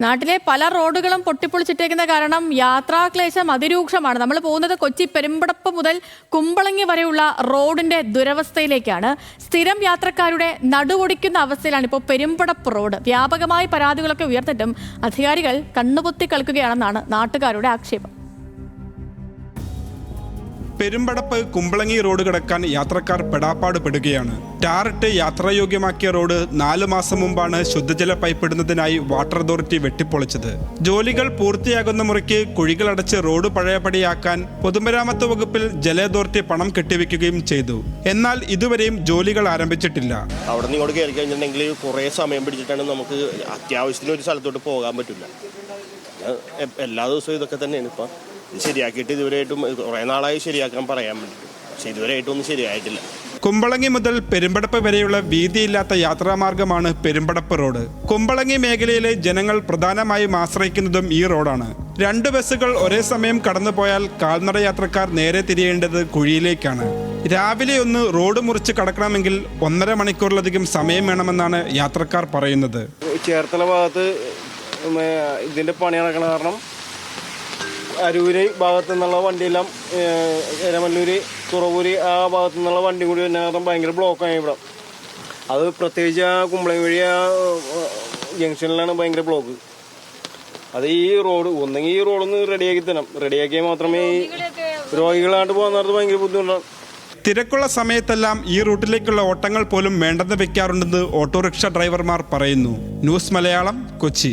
നാട്ടിലെ പല റോഡുകളും പൊട്ടിപ്പൊളിച്ചിട്ടേക്കുന്ന കാരണം യാത്രാക്ലേശം അതിരൂക്ഷമാണ്. നമ്മൾ പോകുന്നത് കൊച്ചി പെരുമ്പടപ്പ് മുതൽ കുമ്പളങ്ങി വരെയുള്ള റോഡിന്റെ ദുരവസ്ഥയിലേക്കാണ്. സ്ഥിരം യാത്രക്കാരുടെ നടുവൊടിക്കുന്ന അവസ്ഥയിലാണ് ഇപ്പോൾ പെരുമ്പടപ്പ് റോഡ്. വ്യാപകമായ പരാതികളൊക്കെ ഉയർന്നിട്ടും അധികാരികൾ കണ്ണുപൊത്തി കളിക്കുകയാണെന്നാണ് നാട്ടുകാരുടെ ആക്ഷേപം. പെരുമ്പടപ്പ് കുമ്പളങ്ങി റോഡ് കടക്കാൻ യാത്രക്കാർ പെടാപ്പാട് പെടുകയാണ്. ടാറിട്ട് യാത്രായോഗ്യമാക്കിയ റോഡ് 4 മാസം മുമ്പാണ് ശുദ്ധജല പൈപ്പ് ഇടുന്നതിനായി വാട്ടർ അതോറിറ്റി വെട്ടിപ്പൊളിച്ചത്. ജോലികൾ പൂർത്തിയാകുന്ന മുറയ്ക്ക് കുഴികളടച്ച് റോഡ് പഴയപടിയാക്കാൻ പൊതുമരാമത്ത് വകുപ്പിൽ ജല അതോറിറ്റി പണം കെട്ടിവെക്കുകയും ചെയ്തു. എന്നാൽ ഇതുവരെയും ജോലികൾ ആരംഭിച്ചിട്ടില്ല. അവിടെ നിന്ന് ഇങ്ങോട്ട് കയറി കഴിഞ്ഞിട്ടുണ്ടെങ്കിൽ കുറേ സമയം പിടിച്ചിട്ടാണ് നമുക്ക് അത്യാവശ്യത്തിന് ഒരു സ്ഥലത്തോട്ട് പോകാൻ പറ്റില്ല. എല്ലാ ദിവസവും ഇതൊക്കെ തന്നെയാണ്. ഇപ്പം ഇത് ശരിയാക്കിയിട്ട് ഇതുവരെയായിട്ടും കുറേ നാളായി ശരിയാക്കാൻ പറയാൻ പറ്റും, പക്ഷെ ഇതുവരെയായിട്ടും ഒന്നും ശരിയായിട്ടില്ല. കുമ്പളങ്ങി മുതൽ പെരുമ്പടപ്പ് വരെയുള്ള വീതിയില്ലാത്ത യാത്രാമാർഗമാണ് പെരുമ്പടപ്പ് റോഡ്. കുമ്പളങ്ങി മേഖലയിലെ ജനങ്ങൾ പ്രധാനമായും ആശ്രയിക്കുന്നതും ഈ റോഡാണ്. 2 ബസ്സുകൾ ഒരേ സമയം കടന്നുപോയാൽ കാൽനട യാത്രക്കാർ നേരെ തിരിയേണ്ടത് കുഴിയിലേക്കാണ്. രാവിലെ ഒന്ന് റോഡ് മുറിച്ച് കടക്കണമെങ്കിൽ 1.5 മണിക്കൂറിലധികം സമയം വേണമെന്നാണ് യാത്രക്കാർ പറയുന്നത്. ചേർത്തല ഭാഗത്ത് ഇതിൻ്റെ പണി നടക്കണ കാരണം അരൂര് ഭാഗത്തു നിന്നുള്ള വണ്ടിയെല്ലാം എരമല്ലൂര് തുറവൂര് ആ ഭാഗത്തു നിന്നുള്ള വണ്ടി കൂടി തന്നെ കാരണം ഭയങ്കര ബ്ലോക്കാണ് ഇവിടെ. അത് പ്രത്യേകിച്ച് ആ കുമ്പളങ്ങി വഴി ആ ജംഗ്ഷനിലാണ് ഭയങ്കര ബ്ലോക്ക്. അത് ഈ റോഡ് ഒന്നെങ്കിൽ ഈ റോഡൊന്ന് റെഡിയാക്കി തരണം. റെഡിയാക്കിയാൽ മാത്രമേ ഈ രോഗികളായിട്ട് പോകുന്നത് ഭയങ്കര ബുദ്ധിമുട്ടാണ്. തിരക്കുള്ള സമയത്തെല്ലാം ഈ റൂട്ടിലേക്കുള്ള ഓട്ടങ്ങൾ പോലും വേണ്ടെന്ന് വെക്കാറുണ്ടെന്ന് ഓട്ടോറിക്ഷ ഡ്രൈവർമാർ പറയുന്നു. ന്യൂസ് മലയാളം, കൊച്ചി.